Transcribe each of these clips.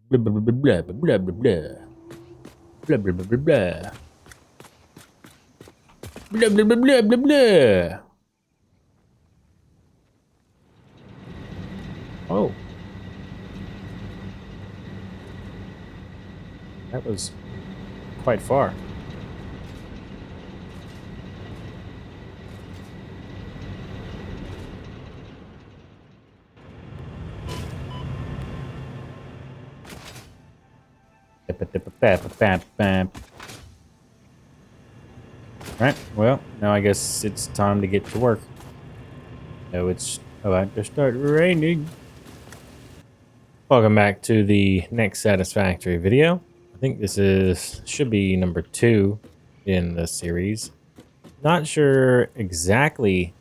Blah blah blah blah blah blah blah blah. Blah blah blah blah blah. Blah blah blah blah blah blah. Oh. That was quite far. Alright, well, now I guess it's time to get to work. So it's about to start raining. Welcome back to the next Satisfactory video. I think this should be number 2 in the series. Not sure exactly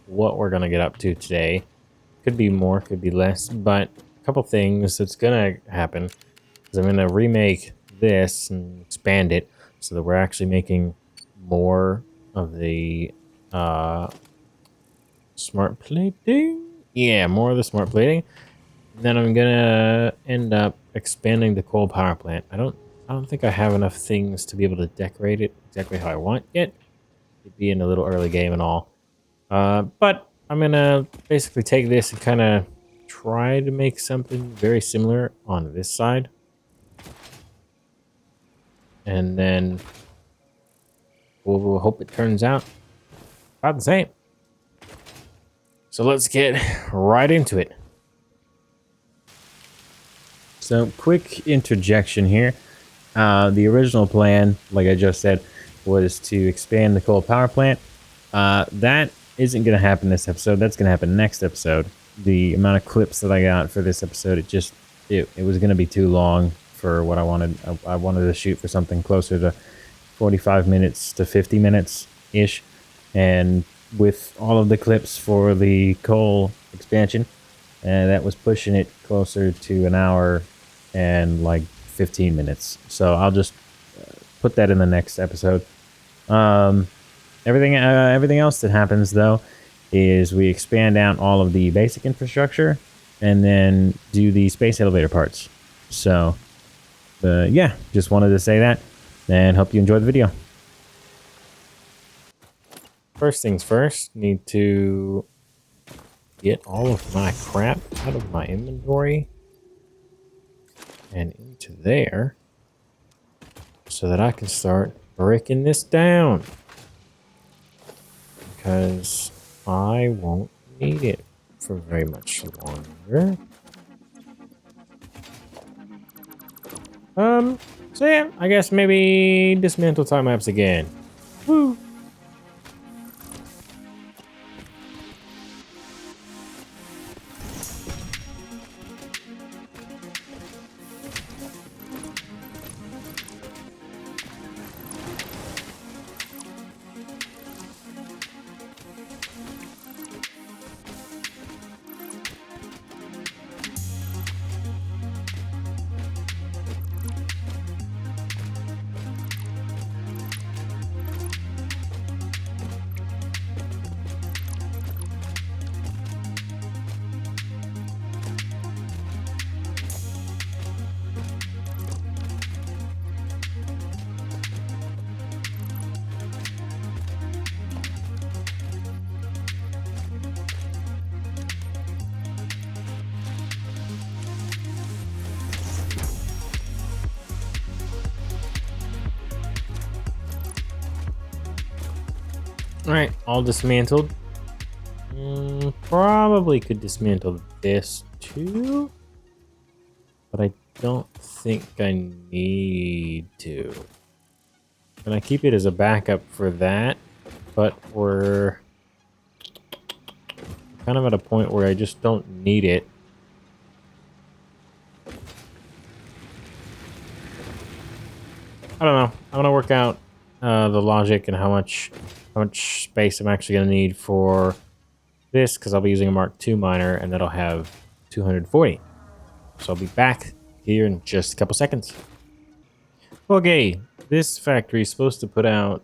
what we're gonna get up to today. Could be more, could be less, but a couple things that's gonna happen is I'm gonna remake this and expand it so that we're actually making more of the smart plating. Yeah, more of the smart plating. And then I'm gonna end up expanding the coal power plant. I don't think I have enough things to be able to decorate it exactly how I want yet. It'd be in a little early game and all. But I'm gonna basically take this and kind of try to make something very similar on this side. And then we'll hope it turns out about the same. So let's get right into it. So quick interjection here. The original plan, like I just said, was to expand the coal power plant. That isn't going to happen this episode. That's going to happen next episode. The amount of clips that I got for this episode, it was going to be too long for what I wanted. I wanted to shoot for something closer to 45 minutes to 50 minutes ish. And with all of the clips for the coal expansion, that was pushing it closer to an hour and like 15 minutes. So I'll just put that in the next episode. Everything else that happens though is we expand out all of the basic infrastructure and then do the space elevator parts. So yeah, just wanted to say that and hope you enjoyed the video. First things first, need to get all of my crap out of my inventory and into there so that I can start breaking this down, because I won't need it for very much longer. So yeah, I guess maybe dismantle time lapse again. Woo! Alright, all dismantled. Probably could dismantle this too, but I don't think I need to. And I keep it as a backup for that, but we're kind of at a point where I just don't need it. I don't know. I'm gonna work out the logic and how much space I'm actually gonna need for this, because I'll be using a Mark II miner and that'll have 240. So I'll be back here in just a couple seconds. Okay, this factory is supposed to put out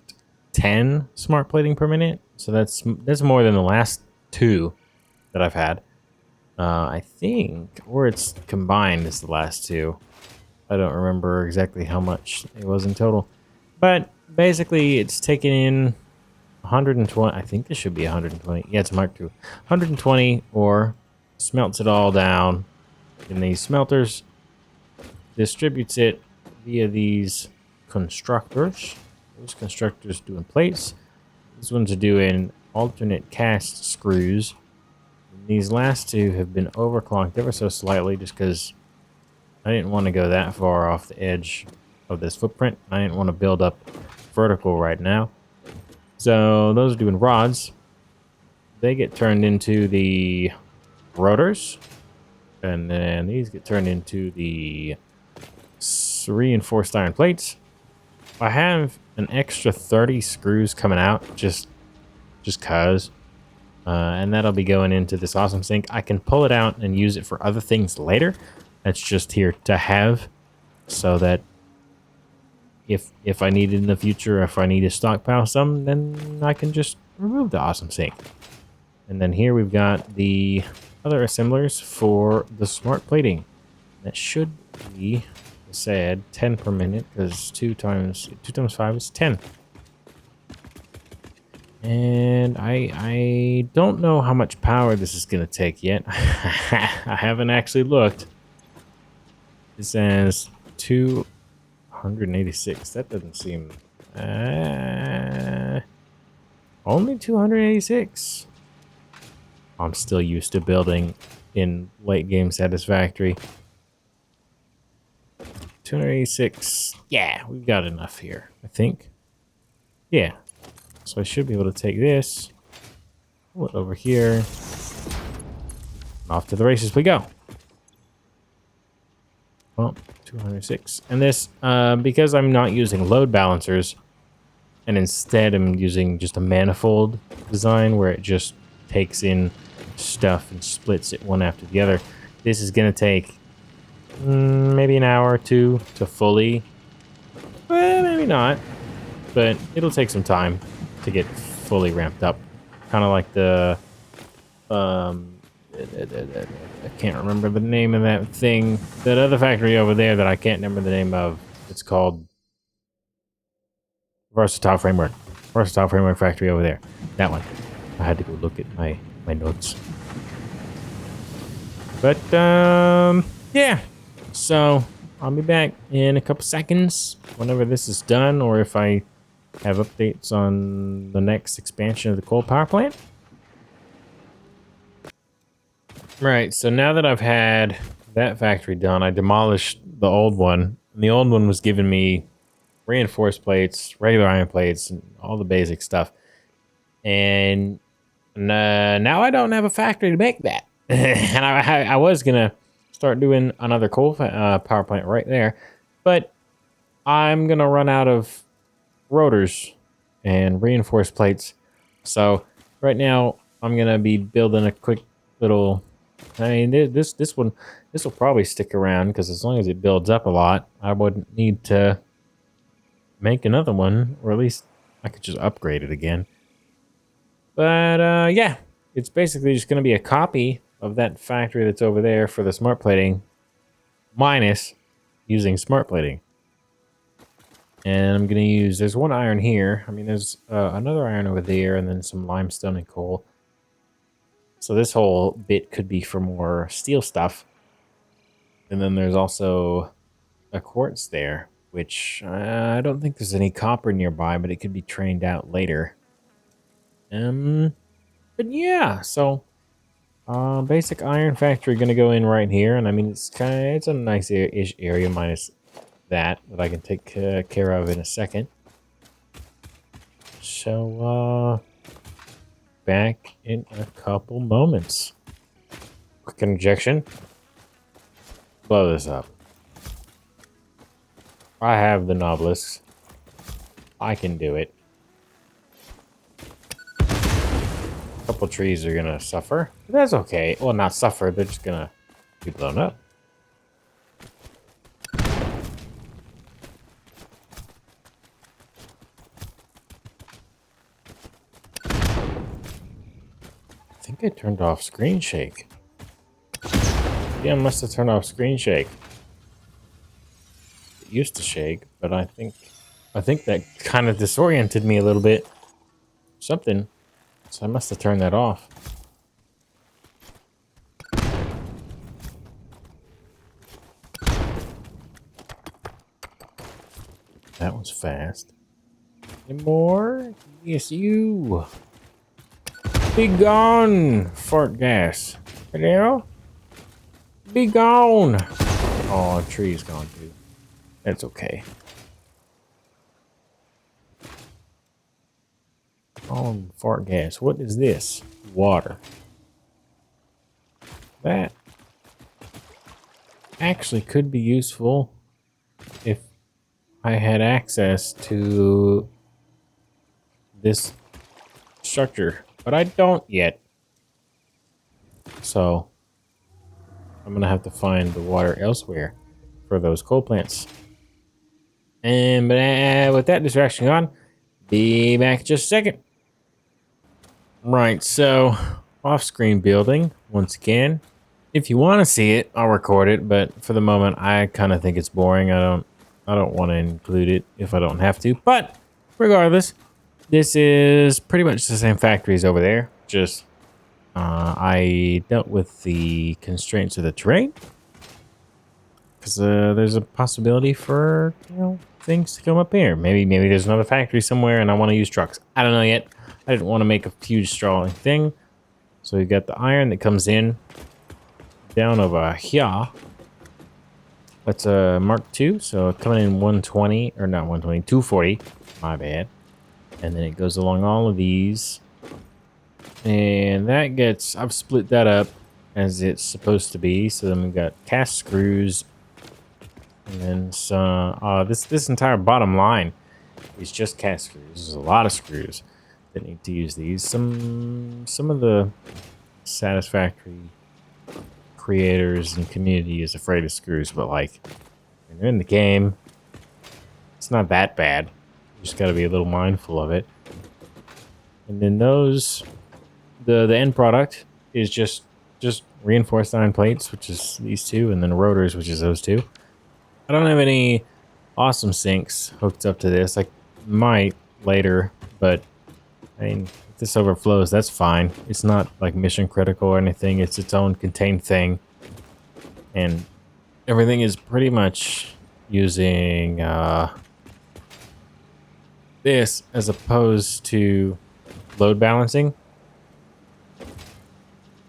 10 smart plating per minute, so that's more than the last 2 that I've had. I think, or it's combined as the last two. I don't remember exactly how much it was in total. But basically, it's taken in 120. I think this should be 120. Yeah, it's Mark II. 120 ore, smelts it all down in these smelters, distributes it via these constructors. Those constructors doing plates. These ones are doing alternate cast screws. And these last two have been overclocked ever so slightly just because I didn't want to go that far off the edge of this footprint. I didn't want to build up vertical right now. So those are doing rods. They get turned into the rotors. And then these get turned into the reinforced iron plates. I have an extra 30 screws coming out just cause. And that'll be going into this awesome sink. I can pull it out and use it for other things later. That's just here to have, so that if I need it in the future, if I need to stockpile some, then I can just remove the awesome sink. And then here we've got the other assemblers for the smart plating. That should be, said, 10 per minute, because 2 times 5 is 10. And I don't know how much power this is going to take yet. I haven't actually looked. It says 286. That doesn't seem... only 286. I'm still used to building in late game Satisfactory. 286. Yeah, we've got enough here, I think. Yeah. So I should be able to take this, pull it over here, and off to the races we go. Well, 206. And this, because I'm not using load balancers, and instead I'm using just a manifold design where it just takes in stuff and splits it one after the other, this is going to take maybe an hour or two to fully, well, maybe not, but it'll take some time to get fully ramped up. Kind of like the I can't remember the name of that thing, that other factory over there that I can't remember the name of. It's called Versatile Framework factory over there. That one. I had to go look at my notes. But yeah, so I'll be back in a couple seconds whenever this is done, or if I have updates on the next expansion of the coal power plant. Right, so now that I've had that factory done, I demolished the old one. And the old one was giving me reinforced plates, regular iron plates, and all the basic stuff. And now I don't have a factory to make that. And I was going to start doing another coal power plant right there. But I'm going to run out of rotors and reinforced plates. So right now I'm going to be building a quick little... I mean, this will probably stick around, because as long as it builds up a lot, I wouldn't need to make another one, or at least I could just upgrade it again. But yeah, it's basically just going to be a copy of that factory that's over there for the smart plating, minus using smart plating. And I'm going to use, there's one iron here. I mean, there's another iron over there, and then some limestone and coal. So this whole bit could be for more steel stuff. And then there's also a quartz there, which I don't think there's any copper nearby, but it could be trained out later. But yeah, so basic iron factory gonna go in right here, and I mean it's a nice-ish area minus that I can take care of in a second. So back in a couple moments. Quick injection. Blow this up. I have the nobelisks. I can do it. A couple trees are gonna suffer. But that's okay. Well, not suffer. They're just gonna be blown up. I think I turned off screen shake. Yeah, I must have turned off screen shake. It used to shake, but I think that kind of disoriented me a little bit. Something. So I must have turned that off. That was fast. Any more? Yes, you. Be gone, fart gas. Hello? Be gone. Oh, a tree's gone too. That's okay. Oh, fart gas. What is this? Water. That actually could be useful if I had access to this structure, but I don't yet. So I'm gonna have to find the water elsewhere for those coal plants. And with that distraction gone, be back in just a second. Right, so off-screen building once again. If you want to see it, I'll record it, but for the moment, I kind of think it's boring. I don't want to include it if I don't have to. But regardless, this is pretty much the same factory as over there. Just I dealt with the constraints of the terrain because there's a possibility for things to come up here. Maybe there's another factory somewhere, and I want to use trucks. I don't know yet. I didn't want to make a huge sprawling thing, so we got the iron that comes in down over here. That's a Mark II, so coming in 120 or not 120, 240. My bad. And then it goes along all of these. And that gets, I've split that up as it's supposed to be. So then we've got cast screws. And then some, this entire bottom line is just cast screws. There's a lot of screws that need to use these. Some of the Satisfactory creators and community is afraid of screws, but like when you're in the game, it's not that bad. You just got to be a little mindful of it. And then those, the end product is just reinforced iron plates, which is these two, and then rotors, which is those two. I don't have any awesome sinks hooked up to this. I might later, but I mean, if this overflows, that's fine. It's not like mission critical or anything. It's its own contained thing. And everything is pretty much using this as opposed to load balancing.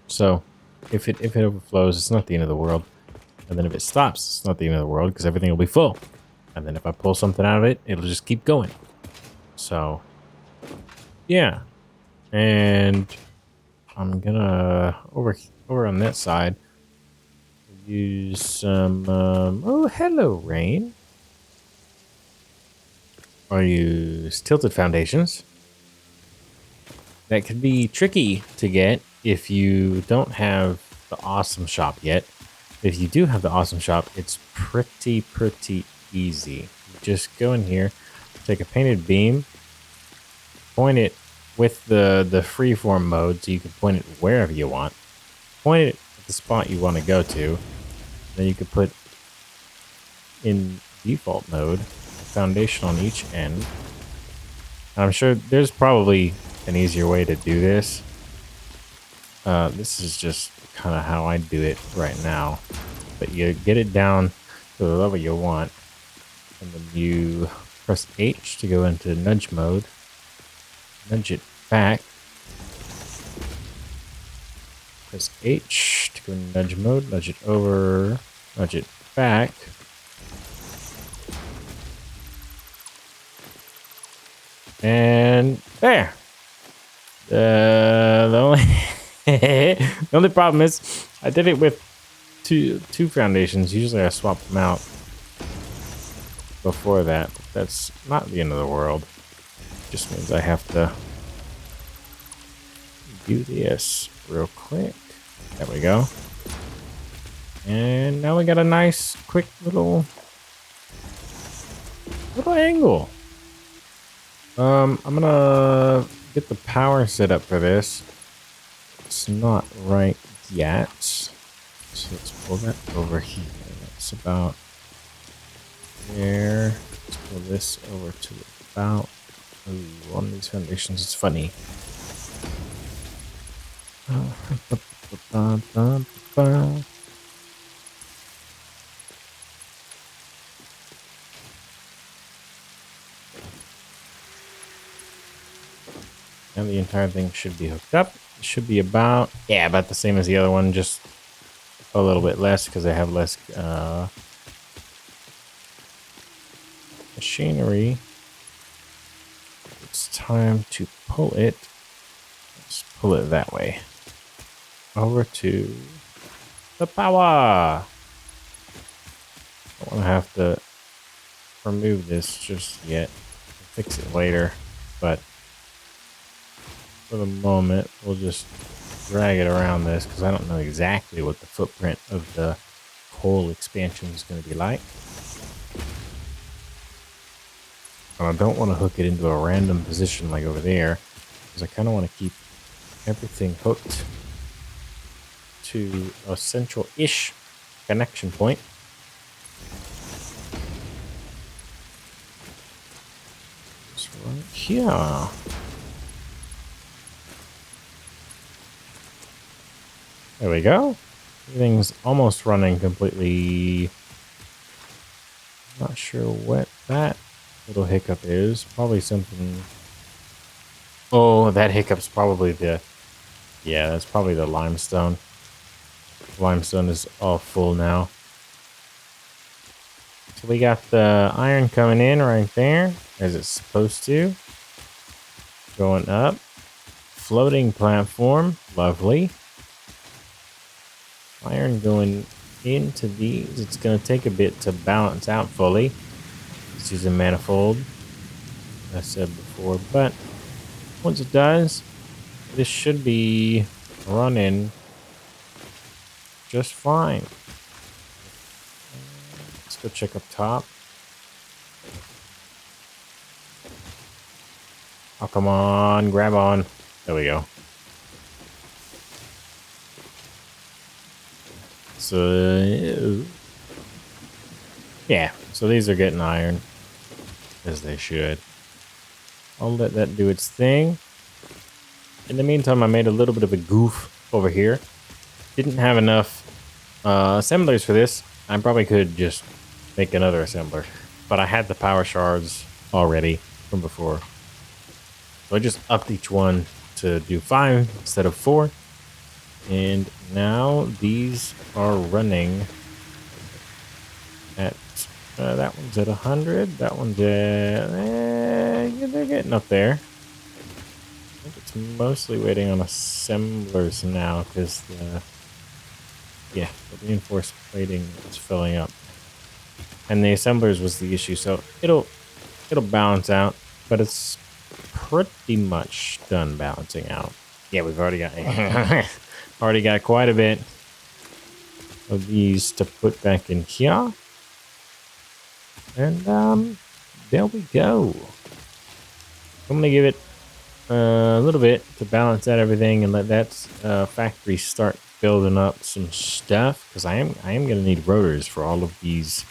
So if it overflows, it's not the end of the world. And then if it stops, it's not the end of the world because everything will be full. And then if I pull something out of it, it'll just keep going. So yeah. And I'm gonna over on that side use some oh, hello, Rain. I'll use tilted foundations. That could be tricky to get if you don't have the awesome shop yet. If you do have the awesome shop, it's pretty easy. Just go in here, take a painted beam, point it with the freeform mode, so you can point it wherever you want. Point it at the spot you want to go to. Then you could put in default mode foundation on each end. I'm sure there's probably an easier way to do this. This is just kind of how I do it right now. But you get it down to the level you want, and then you press H to go into nudge mode. Nudge it back. Press H to go into nudge mode. Nudge it over. Nudge it back. And there. The only the only problem is I did it with two foundations. Usually I swap them out before that. That's not the end of the world. It just means I have to do this real quick. There we go. And now we got a nice quick little angle. I'm gonna get the power set up for this. It's not right yet. So let's pull that over here. That's about there. Let's pull this over to about. Ooh, on these foundations, it's funny. And the entire thing should be hooked up. It should be about, yeah, about the same as the other one, just a little bit less because I have less machinery. It's time to pull it. Let's pull it that way. Over to the power. I don't want to have to remove this just yet. I'll fix it later, but for the moment, we'll just drag it around this because I don't know exactly what the footprint of the coal expansion is going to be like. And I don't want to hook it into a random position like over there because I kind of want to keep everything hooked to a central-ish connection point. It's right here. There we go. Everything's almost running completely. Not sure what that little hiccup is. Probably something. Oh, that hiccup's probably the. Yeah, that's probably the limestone. Limestone is all full now. So we got the iron coming in right there, as it's supposed to. Going up. Floating platform. Lovely. Iron going into these. It's going to take a bit to balance out fully. Let's use a manifold, as I said before. But once it does, this should be running just fine. Let's go check up top. Oh, come on. Grab on. There we go. So, yeah. So these are getting iron, as they should. I'll let that do its thing. In the meantime, I made a little bit of a goof over here. Didn't have enough assemblers for this. I probably could just make another assembler, but I had the power shards already from before. So I just upped each one to do 5 instead of 4. And now these are running at, that one's at 100. That one's at, yeah, they're getting up there. I think it's mostly waiting on assemblers now because the reinforced plating is filling up. And the assemblers was the issue, so it'll balance out, but it's pretty much done balancing out. Yeah, we've already got already got quite a bit of these to put back in here. And there we go. I'm gonna give it a little bit to balance out everything and let that factory start building up some stuff, because I am gonna need rotors for all of these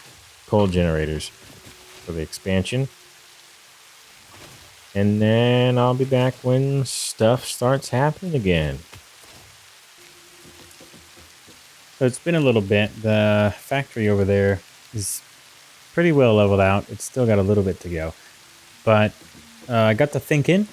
coal generators for the expansion. And then I'll be back when stuff starts happening again. So it's been a little bit. The factory over there is pretty well leveled out. It's still got a little bit to go. But I got to thinking,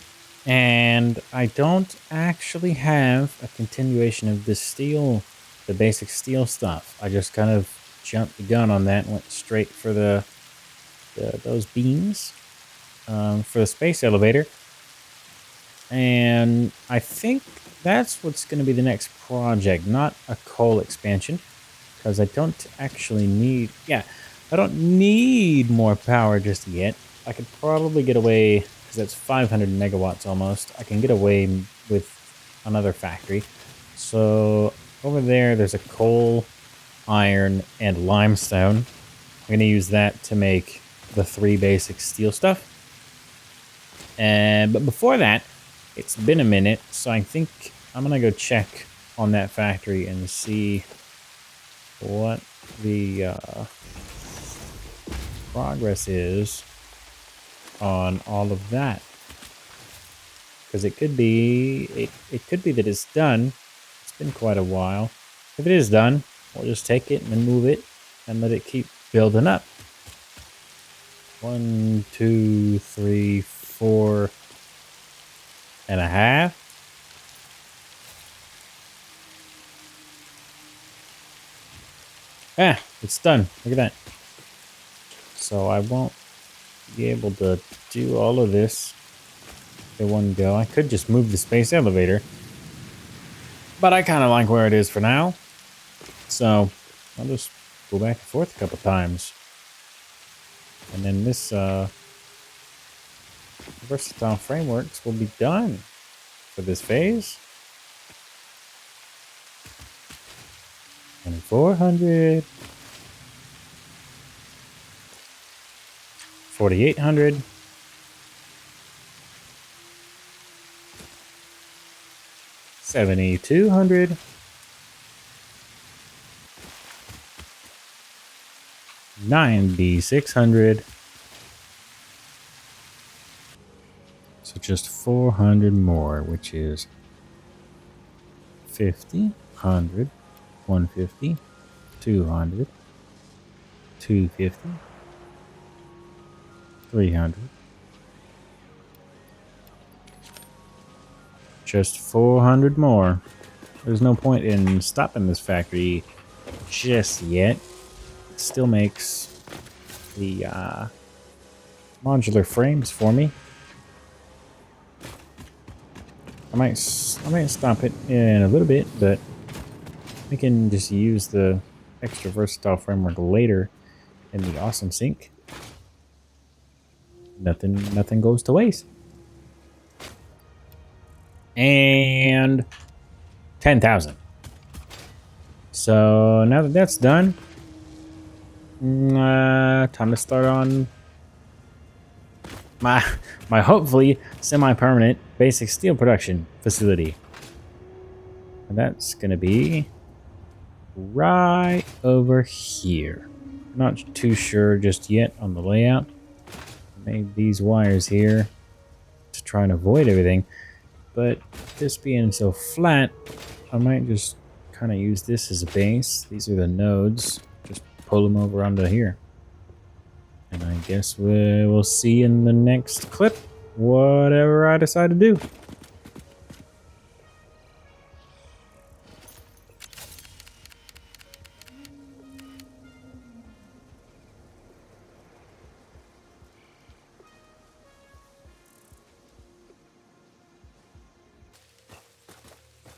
and I don't actually have a continuation of this steel, the basic steel stuff. I just kind of jumped the gun on that and went straight for those beams for the space elevator. And I think that's what's going to be the next project, not a coal expansion, because I don't actually need, I don't need more power just yet. I could probably get away, because that's 500 megawatts almost. I can get away with another factory. So over there's a coal, iron, and limestone. I'm going to use that to make the 3 basic steel stuff. But before that, it's been a minute, so I think I'm going to go check on that factory and see what the progress is on all of that. Because it could be it could be that it's done. It's been quite a while. If it is done, we'll just take it and then move it and let it keep building up. 1, 2, 3, 4 and a half. Ah, it's done. Look at that. So I won't be able to do all of this in one go. I could just move the space elevator, but I kind of like where it is for now. So I'll just go back and forth a couple times. And then this versatile frameworks will be done for this phase. 2400, 4800, 7200, 9600. So just 400 more, which is 50, 100, 150, 200, 250, 300. Just 400 more. There's no point in stopping this factory just yet. It still makes the modular frames for me. I might stop it in a little bit, but we can just use the extra versatile framework later in the awesome sync. Nothing goes to waste. And 10,000. So now that that's done, time to start on my hopefully semi-permanent basic steel production facility. And that's gonna be right over here. Not too sure just yet on the layout. I made these wires here to try and avoid everything, but this being so flat, I might just kind of use this as a base. These are the nodes. Just pull them over onto here. And I guess we'll see in the next clip whatever I decide to do.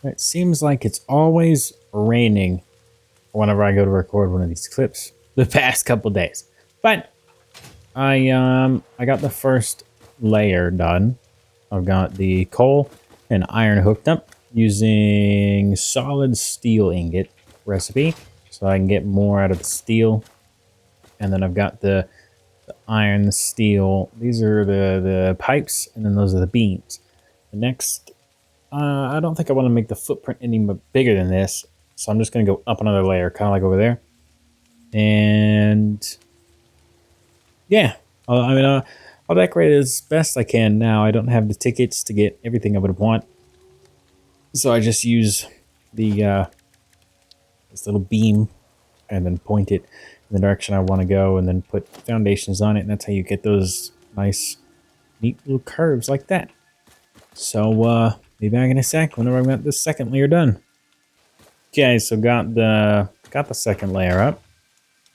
It seems like it's always raining whenever I go to record one of these clips the past couple days. But I got the first layer done. I've got the coal and iron hooked up using solid steel ingot recipe, so I can get more out of the steel. And then I've got the iron, the steel. These are the pipes, and then those are the beams. The next, I don't think I want to make the footprint any bigger than this, so I'm just going to go up another layer, kind of like over there. And yeah, I'll decorate it as best I can now. I don't have the tickets to get everything I would want, so I just use the this little beam and then point it in the direction I want to go, and then put foundations on it, and that's how you get those nice, neat little curves like that. So be back in a sec whenever I've got this second layer done. Okay, so got the second layer up.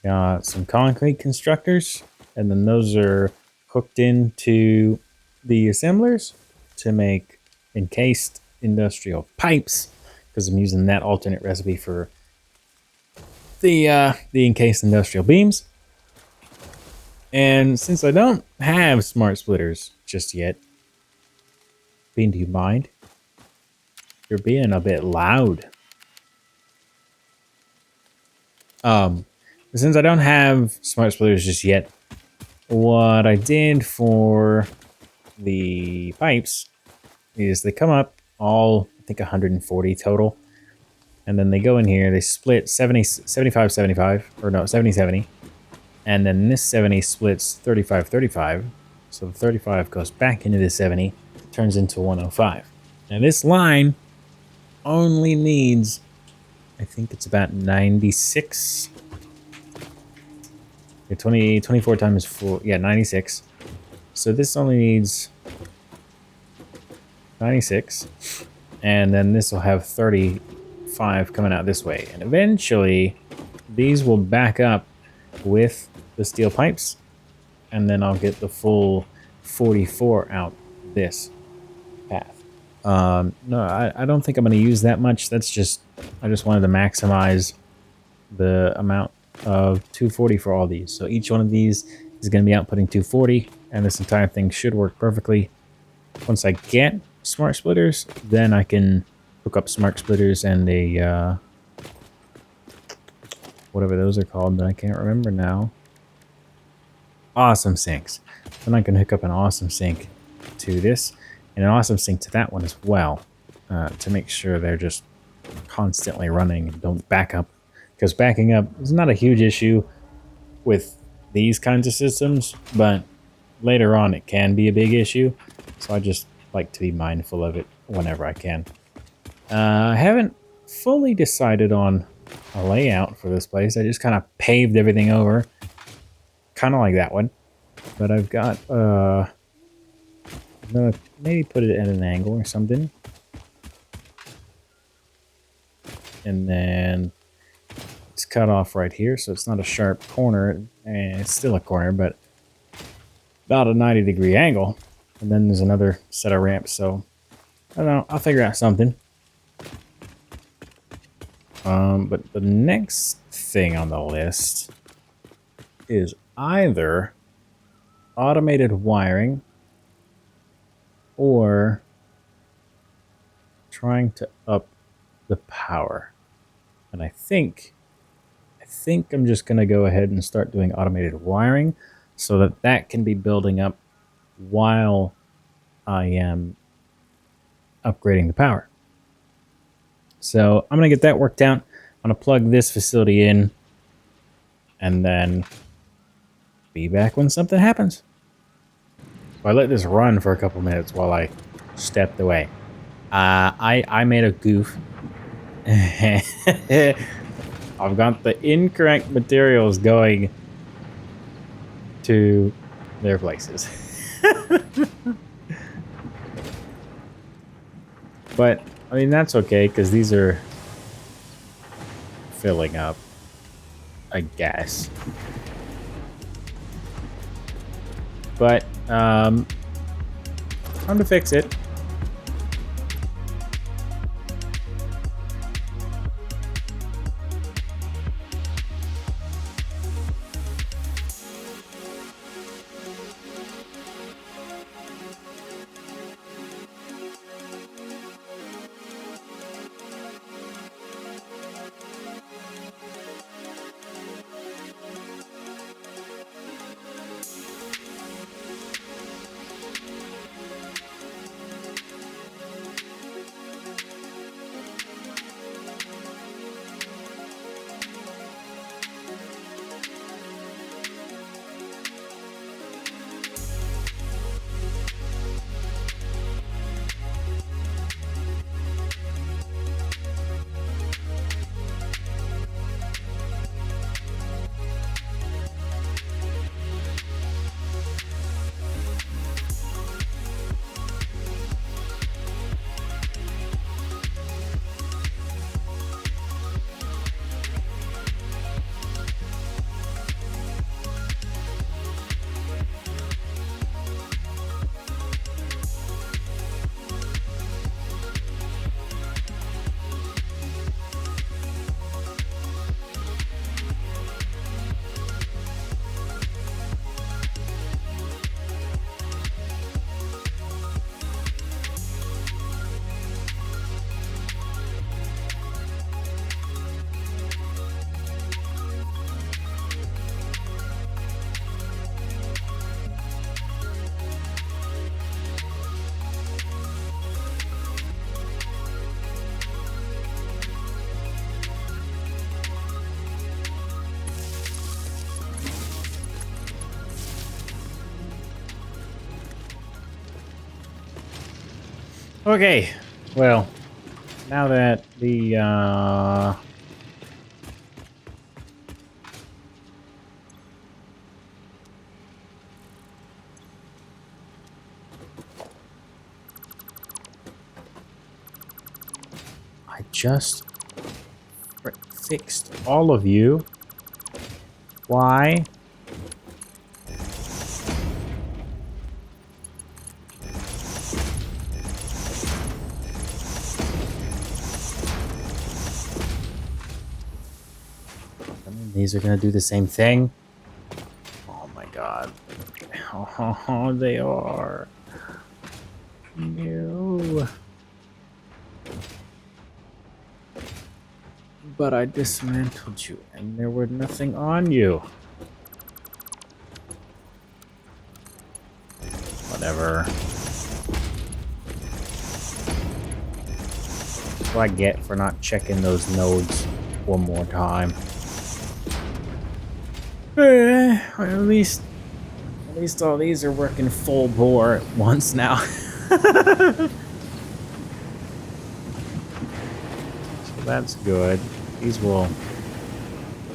Got some concrete constructors, and then those are hooked into the assemblers to make encased industrial pipes, because I'm using that alternate recipe for the encased industrial beams. And since I don't have smart splitters just yet, Bean, do you mind? You're being a bit loud. Since I don't have smart splitters just yet, what I did for the pipes is they come up all, I think, 140 total. And then they go in here, they split 70, 75, 75, or no, 70, 70. And then this 70 splits 35, 35. So the 35 goes back into the 70, turns into 105. Now this line only needs, I think it's about 96. Yeah, 24 times 4, yeah, 96. So this only needs 96. And then this will have 35 coming out this way. And eventually, these will back up with the steel pipes. And then I'll get the full 44 out this path. No, I don't think I'm going to use that much. That's just, I just wanted to maximize the amount of 240 for all these. So each one of these is going to be outputting 240, and this entire thing should work perfectly. Once I get smart splitters, then I can hook up smart splitters and a whatever those are called that I can't remember now. Awesome sinks. Then I can hook up an awesome sink to this and an awesome sink to that one as well, to make sure they're just constantly running and don't back up. Because backing up is not a huge issue with these kinds of systems, but later on it can be a big issue. So I just like to be mindful of it whenever I can. I haven't fully decided on a layout for this place. I just kind of paved everything over, kind of like that one. But I've got, I'm gonna maybe put it at an angle or something. And then it's cut off right here, so it's not a sharp corner. And it's still a corner, but about a 90-degree angle. And then there's another set of ramps, so I don't know, I'll figure out something. But the next thing on the list is either automated wiring or trying to up the power. And I think I'm just going to go ahead and start doing automated wiring so that that can be building up while I am upgrading the power. So I'm going to get that worked out. I'm going to plug this facility in and then be back when something happens. So I let this run for a couple minutes while I stepped away. I made a goof. I've got the incorrect materials going to their places. But, I mean, that's okay, because these are filling up, I guess. But, time to fix it. Okay, well, now that the I just fixed all of you. Why? I mean, these are gonna do the same thing. Oh my god. Oh, they are. No. But I dismantled you and there were nothing on you. Whatever. That's what I get for not checking those nodes one more time. At least all these are working full bore at once now. So that's good. These will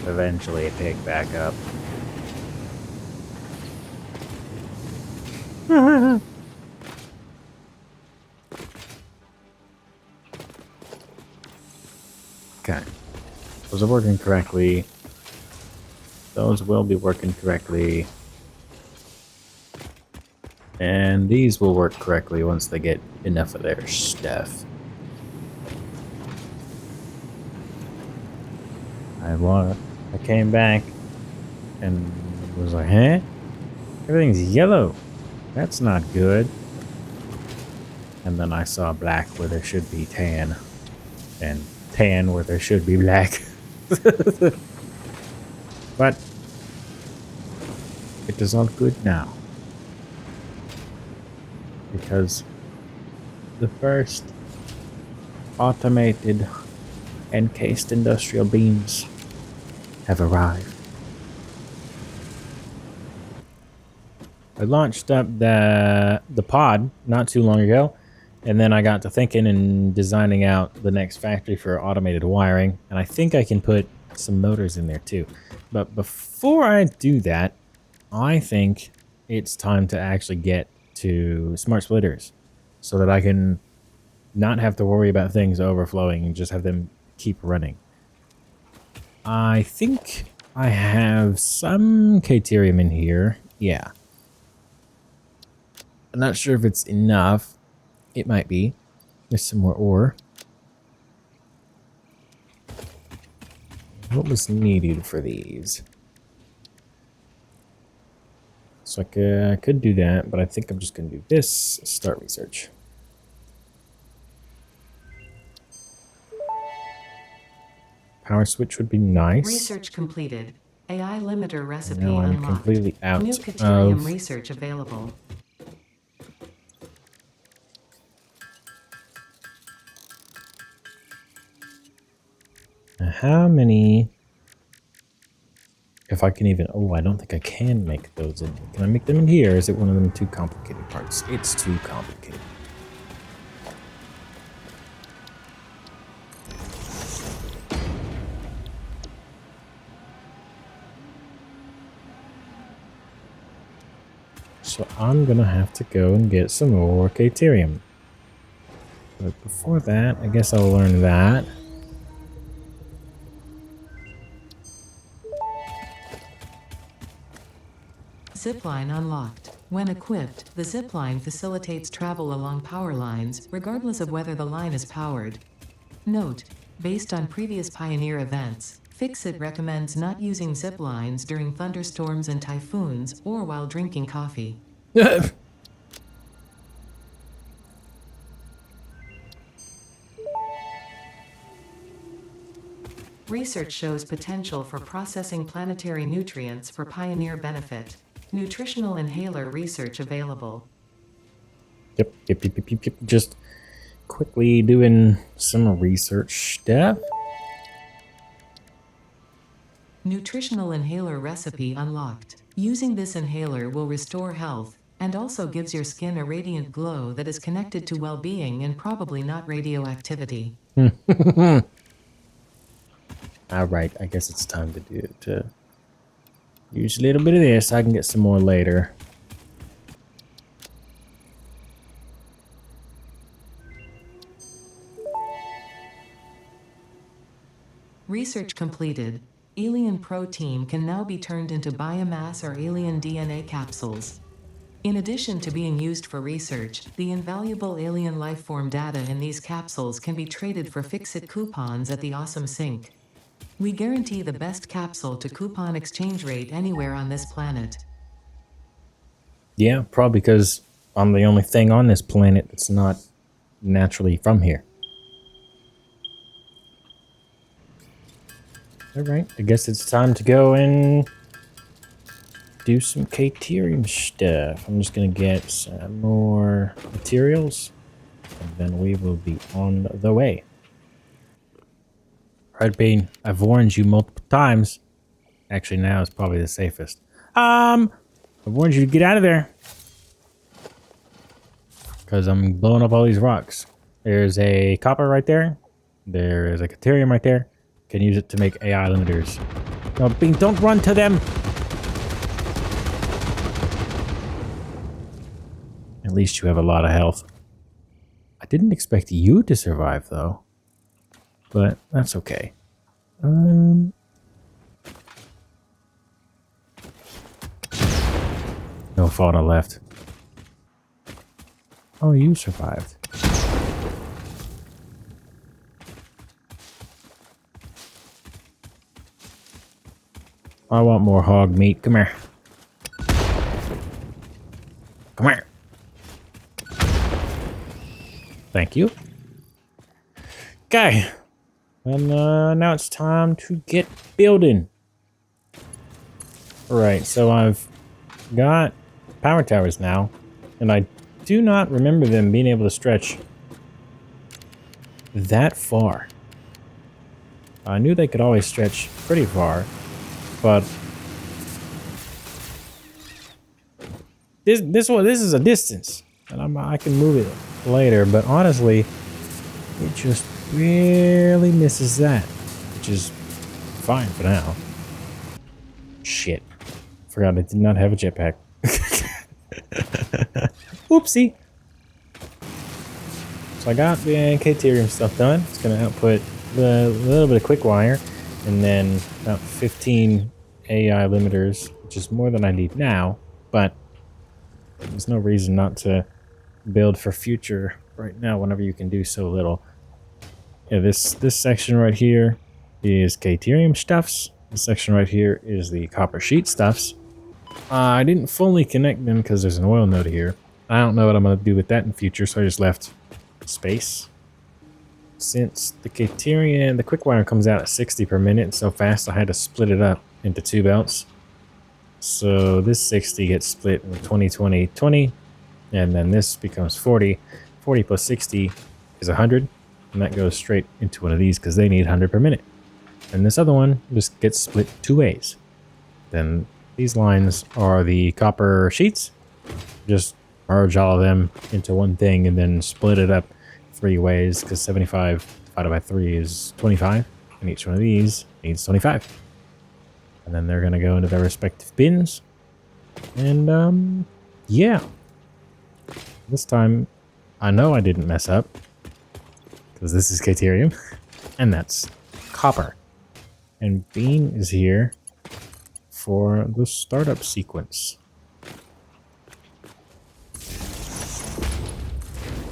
eventually pick back up. Okay. Those are working correctly. Those will be working correctly. And these will work correctly once they get enough of their stuff. I came back and was like, huh? Everything's yellow. That's not good. And then I saw black where there should be tan. And tan where there should be black. But it is all good now. Because the first automated encased industrial beams have arrived. I launched up the pod not too long ago, and then I got to thinking and designing out the next factory for automated wiring, and I think I can put some motors in there too. But before I do that, I think it's time to actually get to smart splitters so that I can not have to worry about things overflowing and just have them keep running. I think I have some caterium in here. Yeah. I'm not sure if it's enough. It might be. There's some more ore. What was needed for these? So I could do that, but I think I'm just going to do this. Start research. Power switch would be nice. Research completed. AI limiter recipe Now I'm unlocked. completely out New caterium of research available. how many. If I can even. Oh, I don't think I can make those in. Can I make them in here? Or is it one of them too complicated parts? It's too complicated. So I'm gonna have to go and get some more caterium. But before that, I guess I'll learn that. Zipline unlocked. When equipped, the zipline facilitates travel along power lines, regardless of whether the line is powered. Note: based on previous Pioneer events, Fixit recommends not using zip lines during thunderstorms and typhoons, or while drinking coffee. Research shows potential for processing planetary nutrients for Pioneer benefit. Nutritional inhaler research available. Yep. Just quickly doing some research stuff. Nutritional inhaler recipe unlocked. Using this inhaler will restore health. and also gives your skin a radiant glow that is connected to well-being and probably not radioactivity. All right, I guess it's time to use a little bit of this. I can get some more later. Research completed. Alien protein can now be turned into biomass or alien DNA capsules. In addition to being used for research, the invaluable alien lifeform data in these capsules can be traded for fix-it coupons at the Awesome Sink. We guarantee the best capsule to coupon exchange rate anywhere on this planet. Yeah, probably because I'm the only thing on this planet that's not naturally from here. All right, I guess it's time to go and do some caterium stuff. I'm just gonna get some more materials, and then we will be on the way. Right, Bean, I've warned you multiple times. Actually, now is probably the safest. I've warned you to get out of there. Because I'm blowing up all these rocks. There's a copper right there. There is a caterium right there. Can use it to make AI limiters. No, Bean, don't run to them! At least you have a lot of health. I didn't expect you to survive, though. But that's okay. No fauna left. Oh, you survived. I want more hog meat. Come here. Come here. Thank you. Okay. And now it's time to get building. Alright, so I've got power towers now. And I do not remember them being able to stretch that far. I knew they could always stretch pretty far. But this is a distance, and I can move it later. But honestly, it just really misses that, which is fine for now. Shit, forgot I did not have a jetpack. Oopsie. So I got the caterium stuff done. It's gonna output a little bit of quick wire. And then about 15 AI limiters, which is more than I need now, but there's no reason not to build for future right now whenever you can do so little. Yeah, this section right here is caterium stuffs. This section right here is the copper sheet stuffs. I didn't fully connect them because there's an oil node here. I don't know what I'm going to do with that in future, so I just left space. Since the caterium, the quick wire comes out at 60 per minute so fast, I had to split it up into 2 belts. So this 60 gets split in 20, 20, 20, and then this becomes 40. 40 plus 60 is 100, and that goes straight into one of these because they need 100 per minute. And this other one just gets split 2 ways. Then these lines are the copper sheets. Just merge all of them into one thing and then split it up 3 ways, because 75 divided by 3 is 25, and each one of these needs 25. And then they're going to go into their respective bins. And, yeah. This time, I know I didn't mess up, because this is caterium, and that's copper. And Bean is here for the startup sequence.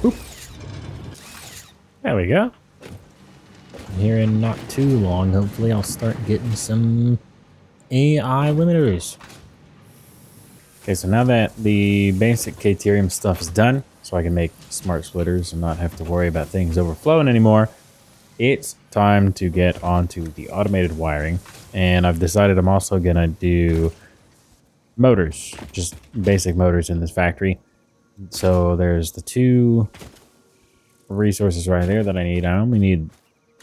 Oop. There we go. Here in not too long, hopefully I'll start getting some AI limiters. Okay, so now that the basic caterium stuff is done, so I can make smart splitters and not have to worry about things overflowing anymore, it's time to get onto the automated wiring. And I've decided I'm also gonna do motors, just basic motors in this factory. So there's the 2 resources right there that I need. I only need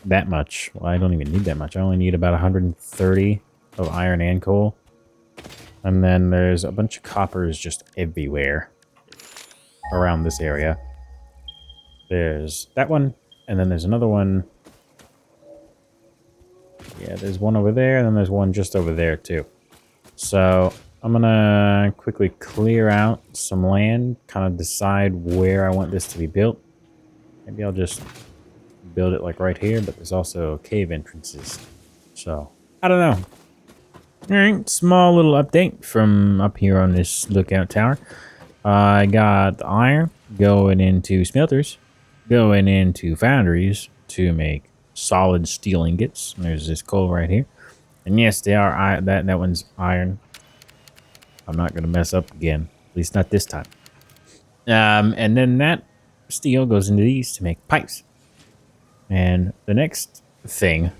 that much. Well, I don't even need that much. I only need about 130 of iron and coal. And then there's a bunch of coppers just everywhere. around this area. There's that one, and then there's another one. Yeah, there's one over there, and then there's one just over there, too. So I'm going to quickly clear out some land, kind of decide where I want this to be built. Maybe I'll just build it like right here, but there's also cave entrances. So, I don't know. Alright, small little update from up here on this lookout tower. I got the iron going into smelters, going into foundries to make solid steel ingots. There's this coal right here. And yes, they are that one's iron. I'm not going to mess up again. At least not this time. And then that steel goes into these to make pipes. And the next thing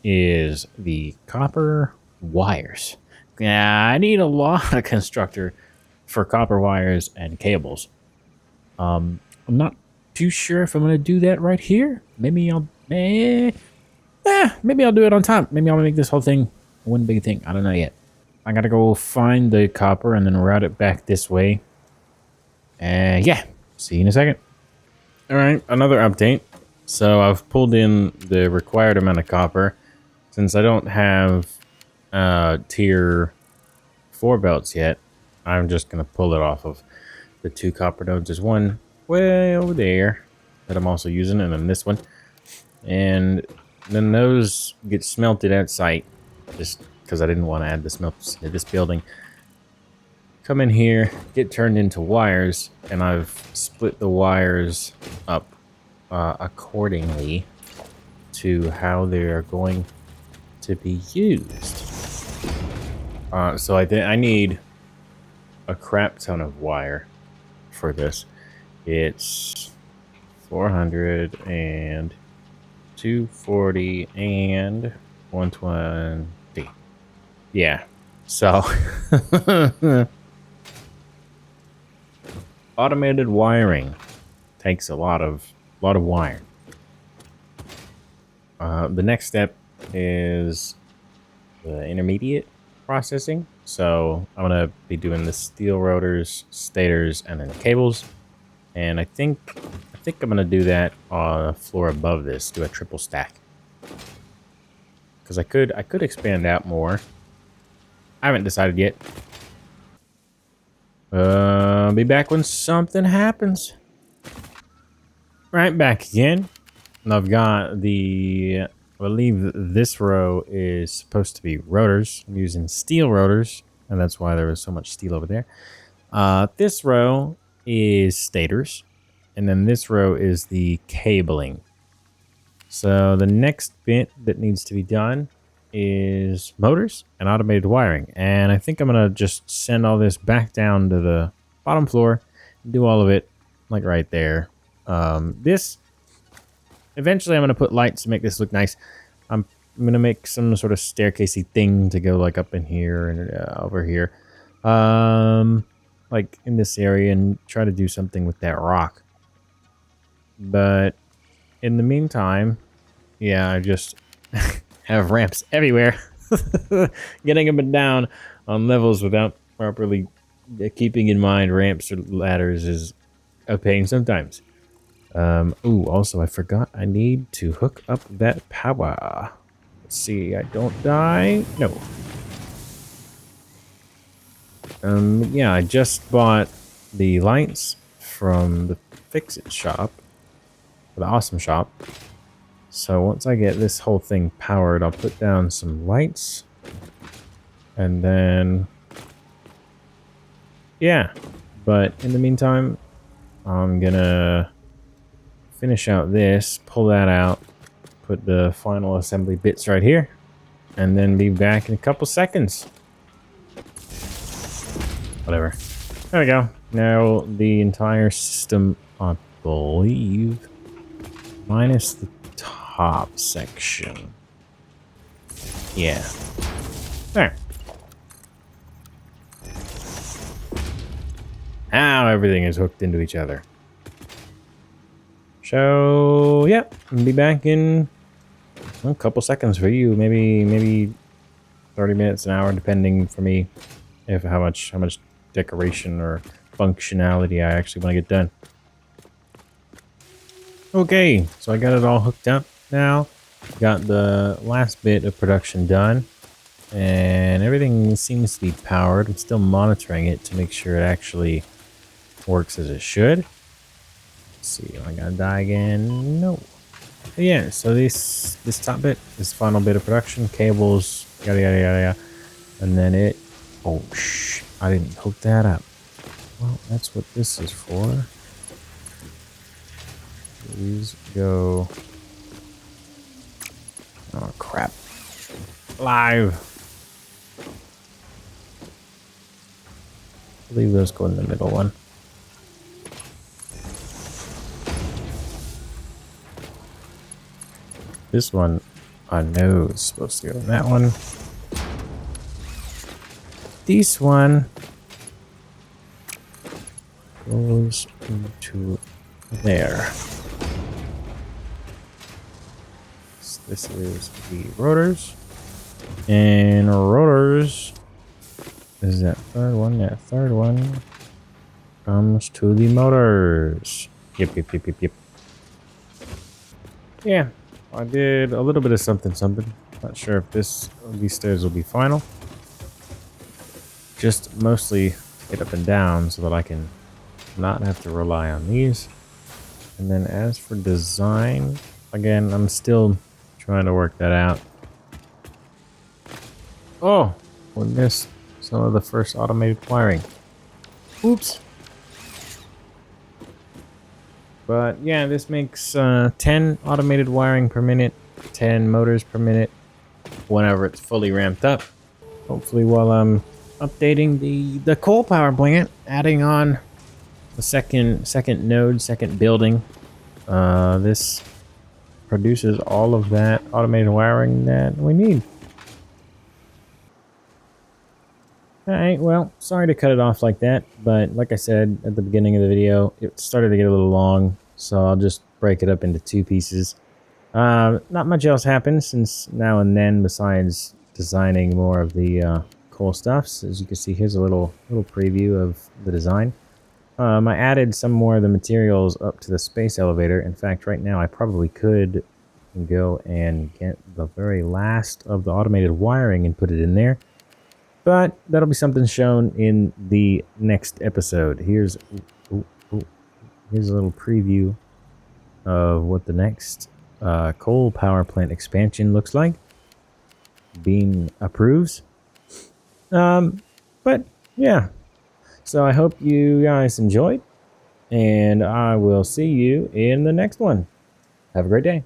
is the copper wires. I need a lot of constructor for copper wires and cables. I'm not too sure if I'm going to do that right here. Maybe I'll... maybe I'll do it on top. Maybe I'll make this whole thing one big thing. I don't know yet. I gotta go find the copper and then route it back this way. Yeah, see you in a second. Alright, another update. So I've pulled in the required amount of copper. Since I don't have tier 4 belts yet, I'm just gonna pull it off of the 2 copper nodes. There's one way over there that I'm also using, and then this one. And then those get smelted at site, just because I didn't want to add the smelts to this building. Come in here, get turned into wires, and I've split the wires up accordingly to how they're going to be used. So I need a crap ton of wire for this. It's 400 and 240 and 120. Yeah. So automated wiring takes a lot of wire. The next step is the intermediate processing. So I'm gonna be doing the steel rotors, stators, and then cables. And I think I'm gonna do that on a floor above this, do a triple stack. Because I could expand out more. I haven't decided yet. I'll be back when something happens. Right, back again. And I've got the... I believe this row is supposed to be rotors. I'm using steel rotors, and that's why there was so much steel over there. This row is stators, and then this row is the cabling. So the next bit that needs to be done is motors and automated wiring. And I think I'm going to just send all this back down to the bottom floor and do all of it like right there. Eventually I'm going to put lights to make this look nice. I'm going to make some sort of staircasey thing to go like up in here and over here. Like in this area, and try to do something with that rock. But in the meantime, yeah, I just have ramps everywhere. Getting up and down on levels without properly keeping in mind ramps or ladders is a pain sometimes. Ooh, also I forgot I need to hook up that power. Let's see, I don't die. No. Yeah, I just bought the lights from the Fix-It shop, the Awesome shop. So once I get this whole thing powered, I'll put down some lights. And then... yeah. But in the meantime, I'm gonna finish out this, pull that out, put the final assembly bits right here, and then be back in a couple seconds. Whatever. There we go. Now the entire system, I believe, minus the top section. Yeah. There. Now everything is hooked into each other. So, yeah, I'll be back in a couple seconds for you. Maybe 30 minutes, an hour, depending for me, if how much decoration or functionality I actually want to get done. Okay, so I got it all hooked up now. Got the last bit of production done. And everything seems to be powered. I'm still monitoring it to make sure it actually works as it should. Let's see, am I gonna die again? No. But yeah, so this top bit, this final bit of production, cables, yada yada yada yada. And then it, oh shh, I didn't hook that up. Well, that's what this is for. Please go. Oh crap. Live. I believe those go in the middle one. This one, I know is supposed to go in that one. This one goes into there. So this is the rotors. And rotors is that third one. That third one comes to the motors. Yep. Yeah, I did a little bit of something. Not sure if these stairs will be final. Just mostly get up and down so that I can not have to rely on these. And then as for design, again, I'm still trying to work that out. Oh, we missed some of the first automated wiring. Oops. But yeah, this makes 10 automated wiring per minute, 10 motors per minute, whenever it's fully ramped up. Hopefully while I'm updating the coal power plant, adding on the second node, second building, this produces all of that automated wiring that we need. Alright, well, sorry to cut it off like that, but like I said at the beginning of the video, it started to get a little long, so I'll just break it up into two pieces. Not much else happens since now and then besides designing more of the cool stuffs. As you can see, here's a little preview of the design. I added some more of the materials up to the space elevator. In fact, right now I probably could go and get the very last of the automated wiring and put it in there. But that'll be something shown in the next episode. Here's a little preview of what the next coal power plant expansion looks like. Being approves. But yeah. So I hope you guys enjoyed. And I will see you in the next one. Have a great day.